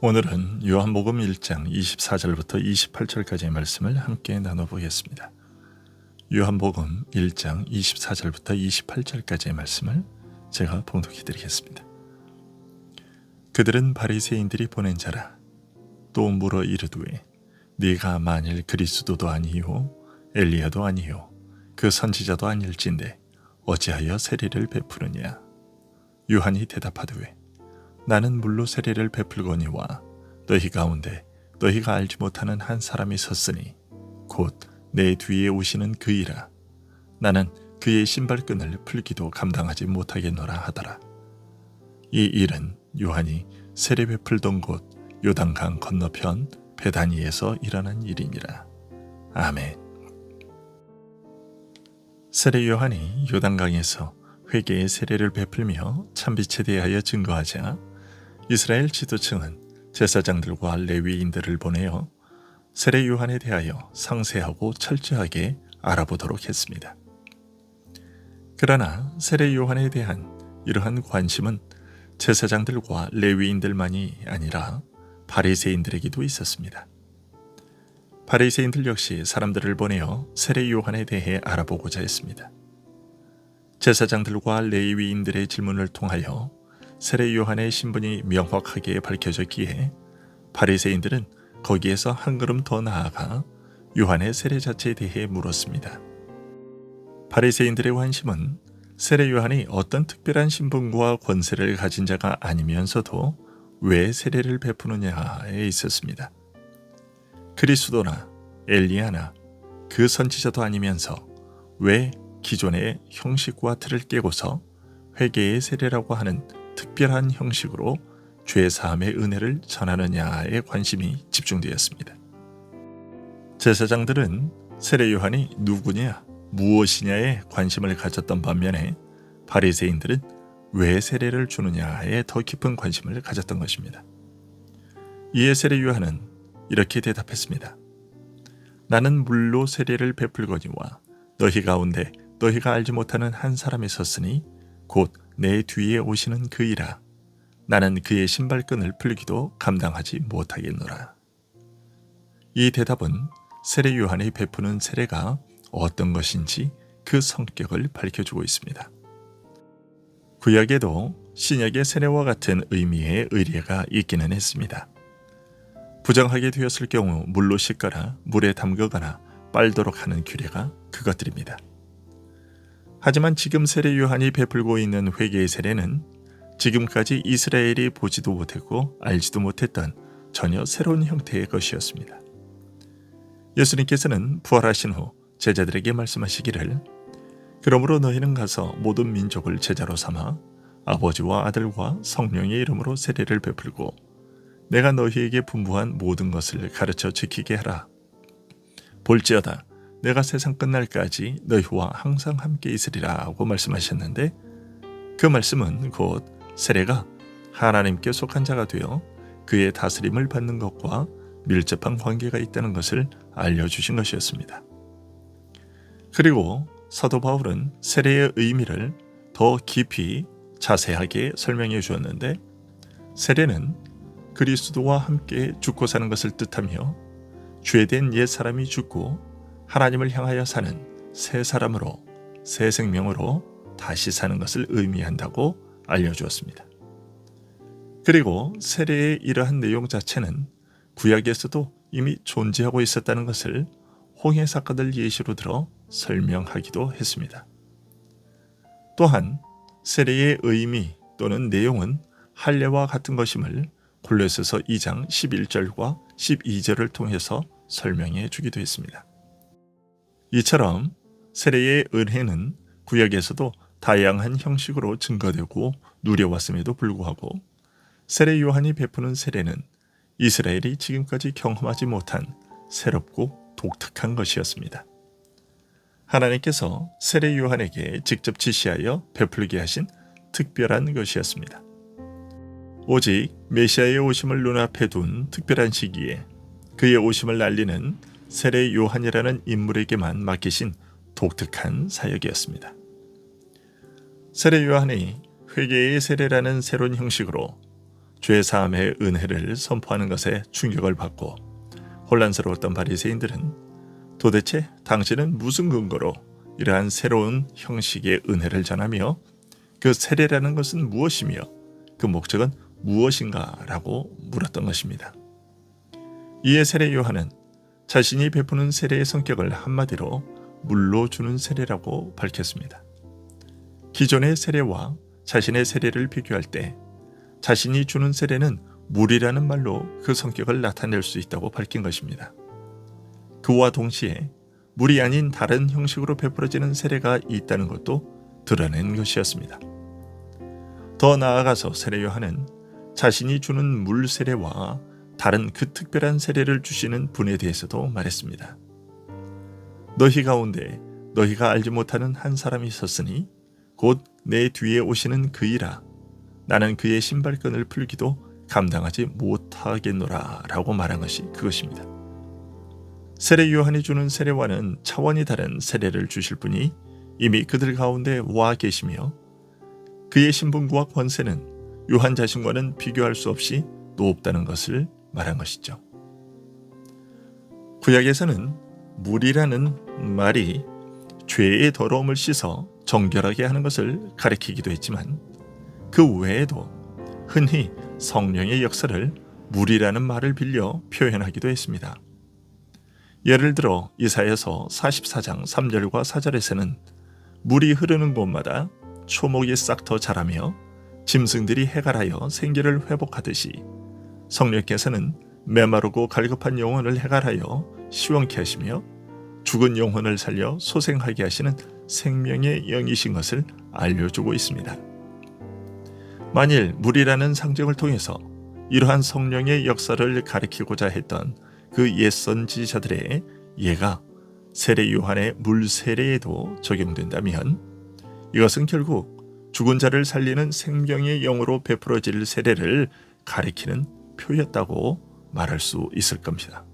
오늘은 요한복음 1장 24절부터 28절까지의 말씀을 함께 나눠보겠습니다. 요한복음 1장 24절부터 28절까지의 말씀을 제가 봉독해 드리겠습니다. 그들은 바리새인들이 보낸 자라. 또 물어 이르되 네가 만일 그리스도도 아니요 엘리야도 아니요 그 선지자도 아닐진데 어찌하여 세례를 베푸느냐. 요한이 대답하되 나는 물로 세례를 베풀거니와 너희 가운데 너희가 알지 못하는 한 사람이 섰으니 곧 내 뒤에 오시는 그이라. 나는 그의 신발끈을 풀기도 감당하지 못하겠노라 하더라. 이 일은 요한이 세례 베풀던 곳 요단강 건너편 베다니에서 일어난 일이니라. 아멘. 세례 요한이 요단강에서 회개의 세례를 베풀며 참빛에 대하여 증거하자 이스라엘 지도층은 제사장들과 레위인들을 보내어 세례 요한에 대하여 상세하고 철저하게 알아보도록 했습니다. 그러나 세례 요한에 대한 이러한 관심은 제사장들과 레위인들만이 아니라 바리새인들에게도 있었습니다. 바리새인들 역시 사람들을 보내어 세례 요한에 대해 알아보고자 했습니다. 제사장들과 레위인들의 질문을 통하여 세례 요한의 신분이 명확하게 밝혀졌기에 바리새인들은 거기에서 한 걸음 더 나아가 요한의 세례 자체에 대해 물었습니다. 바리새인들의 관심은 세례 요한이 어떤 특별한 신분과 권세를 가진 자가 아니면서도 왜 세례를 베푸느냐에 있었습니다. 그리스도나 엘리야나 그 선지자도 아니면서 왜 기존의 형식과 틀을 깨고서 회개의 세례라고 하는 특별한 형식으로 죄 사함의 은혜를 전하느냐에 관심이 집중되었습니다. 제사장들은 세례 요한이 누구냐, 무엇이냐에 관심을 가졌던 반면에 바리새인들은 왜 세례를 주느냐에 더 깊은 관심을 가졌던 것입니다. 이에 세례 요한은 이렇게 대답했습니다. 나는 물로 세례를 베풀거니와 너희 가운데 너희가 알지 못하는 한 사람이 섰으니 곧 내 뒤에 오시는 그이라. 나는 그의 신발끈을 풀기도 감당하지 못하겠노라. 이 대답은 세례 요한이 베푸는 세례가 어떤 것인지 그 성격을 밝혀주고 있습니다. 구약에도 신약의 세례와 같은 의미의 의례가 있기는 했습니다. 부정하게 되었을 경우 물로 씻거나 물에 담그거나 빨도록 하는 규례가 그것들입니다. 하지만 지금 세례 요한이 베풀고 있는 회개의 세례는 지금까지 이스라엘이 보지도 못했고 알지도 못했던 전혀 새로운 형태의 것이었습니다. 예수님께서는 부활하신 후 제자들에게 말씀하시기를 그러므로 너희는 가서 모든 민족을 제자로 삼아 아버지와 아들과 성령의 이름으로 세례를 베풀고 내가 너희에게 분부한 모든 것을 가르쳐 지키게 하라. 볼지어다 내가 세상 끝날까지 너희와 항상 함께 있으리라 하고 말씀하셨는데 그 말씀은 곧 세례가 하나님께 속한 자가 되어 그의 다스림을 받는 것과 밀접한 관계가 있다는 것을 알려주신 것이었습니다. 그리고 사도 바울은 세례의 의미를 더 깊이 자세하게 설명해 주었는데 세례는 그리스도와 함께 죽고 사는 것을 뜻하며 죄된 옛 사람이 죽고 하나님을 향하여 사는 새 사람으로 새 생명으로 다시 사는 것을 의미한다고 알려주었습니다. 그리고 세례의 이러한 내용 자체는 구약에서도 이미 존재하고 있었다는 것을 홍해 사건을 예시로 들어 설명하기도 했습니다. 또한 세례의 의미 또는 내용은 할례와 같은 것임을 골로새서 2장 11절과 12절을 통해서 설명해 주기도 했습니다. 이처럼 세례의 은혜는 구약에서도 다양한 형식으로 증거되고 누려왔음에도 불구하고 세례 요한이 베푸는 세례는 이스라엘이 지금까지 경험하지 못한 새롭고 독특한 것이었습니다. 하나님께서 세례 요한에게 직접 지시하여 베풀게 하신 특별한 것이었습니다. 오직 메시아의 오심을 눈앞에 둔 특별한 시기에 그의 오심을 알리는 세례 요한이라는 인물에게만 맡기신 독특한 사역이었습니다. 세례 요한이 회개의 세례라는 새로운 형식으로 죄사함의 은혜를 선포하는 것에 충격을 받고 혼란스러웠던 바리새인들은 도대체 당신은 무슨 근거로 이러한 새로운 형식의 은혜를 전하며 그 세례라는 것은 무엇이며 그 목적은 무엇인가 라고 물었던 것입니다. 이에 세례 요한은 자신이 베푸는 세례의 성격을 한마디로 물로 주는 세례라고 밝혔습니다. 기존의 세례와 자신의 세례를 비교할 때 자신이 주는 세례는 물이라는 말로 그 성격을 나타낼 수 있다고 밝힌 것입니다. 그와 동시에 물이 아닌 다른 형식으로 베풀어지는 세례가 있다는 것도 드러낸 것이었습니다. 더 나아가서 세례 요한은 자신이 주는 물 세례와 다른 그 특별한 세례를 주시는 분에 대해서도 말했습니다. 너희 가운데 너희가 알지 못하는 한 사람이 있었으니 곧 내 뒤에 오시는 그이라. 나는 그의 신발끈을 풀기도 감당하지 못하겠노라 라고 말한 것이 그것입니다. 세례 요한이 주는 세례와는 차원이 다른 세례를 주실 분이 이미 그들 가운데 와 계시며 그의 신분과 권세는 요한 자신과는 비교할 수 없이 높다는 것을 말한 것이죠. 구약에서는 물이라는 말이 죄의 더러움을 씻어 정결하게 하는 것을 가리키기도 했지만 그 외에도 흔히 성령의 역사를 물이라는 말을 빌려 표현하기도 했습니다. 예를 들어 이사야서 44장 3절과 4절에서는 물이 흐르는 곳마다 초목이 싹터 자라며 짐승들이 해갈하여 생기를 회복하듯이 성령께서는 메마르고 갈급한 영혼을 해갈하여 시원케 하시며 죽은 영혼을 살려 소생하게 하시는 생명의 영이신 것을 알려주고 있습니다. 만일 물이라는 상징을 통해서 이러한 성령의 역사를 가리키고자 했던 그 옛 선지자들의 예가 세례 요한의 물 세례에도 적용된다면 이것은 결국 죽은 자를 살리는 생명의 영으로 베풀어질 세례를 가리키는 표였다고 말할 수 있을 겁니다.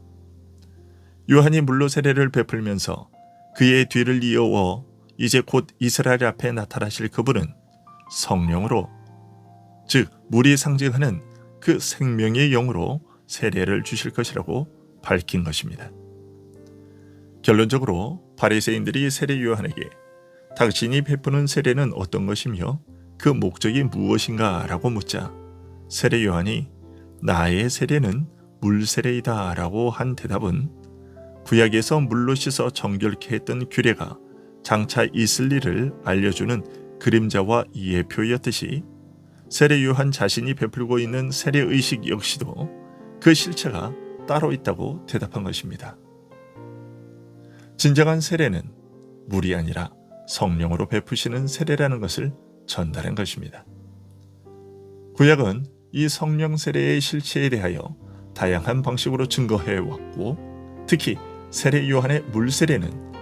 요한이 물로 세례를 베풀면서 그의 뒤를 이어워 이제 곧 이스라엘 앞에 나타나실 그분은 성령으로, 즉 물이 상징하는 그 생명의 영으로 세례를 주실 것이라고 밝힌 것입니다. 결론적으로 바리새인들이 세례 요한에게 당신이 베푸는 세례는 어떤 것이며 그 목적이 무엇인가 라고 묻자 세례 요한이 나의 세례는 물 세례이다 라고 한 대답은 구약에서 물로 씻어 정결케 했던 규례가 장차 있을 일을 알려주는 그림자와 예표였듯이 세례 요한 자신이 베풀고 있는 세례의식 역시도 그 실체가 따로 있다고 대답한 것입니다. 진정한 세례는 물이 아니라 성령으로 베푸시는 세례라는 것을 전달한 것입니다. 구약은 이 성령 세례의 실체에 대하여 다양한 방식으로 증거해 왔고 특히 세례 요한의 물 세례는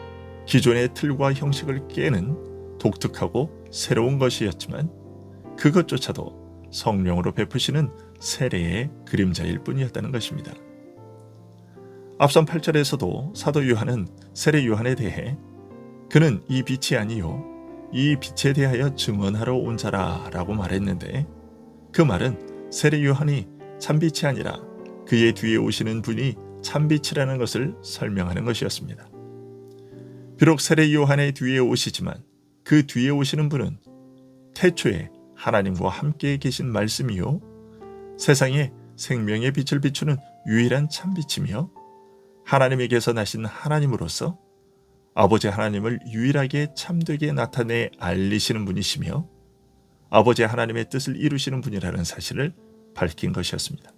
기존의 틀과 형식을 깨는 독특하고 새로운 것이었지만 그것조차도 성령으로 베푸시는 세례의 그림자일 뿐이었다는 것입니다. 앞선 8절에서도 사도 요한은 세례 요한에 대해 그는 이 빛이 아니요 이 빛에 대하여 증언하러 온 자라 라고 말했는데 그 말은 세례 요한이 참빛이 아니라 그의 뒤에 오시는 분이 참빛이라는 것을 설명하는 것이었습니다. 비록 세례 요한의 뒤에 오시지만 그 뒤에 오시는 분은 태초에 하나님과 함께 계신 말씀이요 세상에 생명의 빛을 비추는 유일한 참빛이며 하나님에게서 나신 하나님으로서 아버지 하나님을 유일하게 참되게 나타내 알리시는 분이시며 아버지 하나님의 뜻을 이루시는 분이라는 사실을 밝힌 것이었습니다.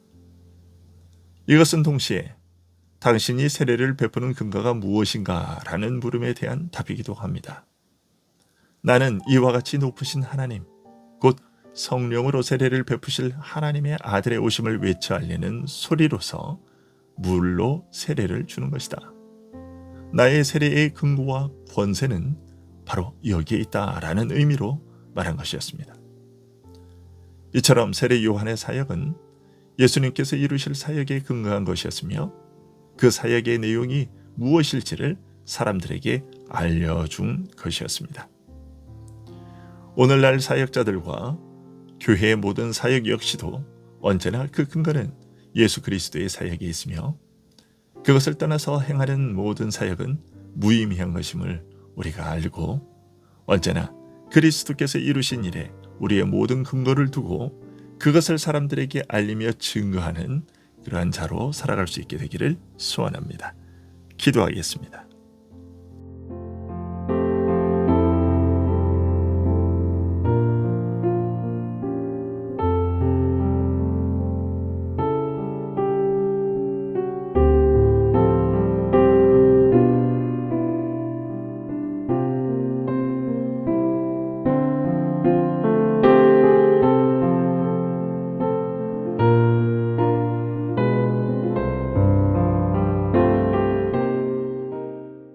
이것은 동시에 당신이 세례를 베푸는 근거가 무엇인가 라는 물음에 대한 답이기도 합니다. 나는 이와 같이 높으신 하나님, 곧 성령으로 세례를 베푸실 하나님의 아들의 오심을 외쳐 알리는 소리로서 물로 세례를 주는 것이다. 나의 세례의 근거와 권세는 바로 여기에 있다라는 의미로 말한 것이었습니다. 이처럼 세례 요한의 사역은 예수님께서 이루실 사역에 근거한 것이었으며 그 사역의 내용이 무엇일지를 사람들에게 알려준 것이었습니다. 오늘날 사역자들과 교회의 모든 사역 역시도 언제나 그 근거는 예수 그리스도의 사역에 있으며 그것을 떠나서 행하는 모든 사역은 무의미한 것임을 우리가 알고 언제나 그리스도께서 이루신 일에 우리의 모든 근거를 두고 그것을 사람들에게 알리며 증거하는 그러한 자로 살아갈 수 있게 되기를 소원합니다. 기도하겠습니다.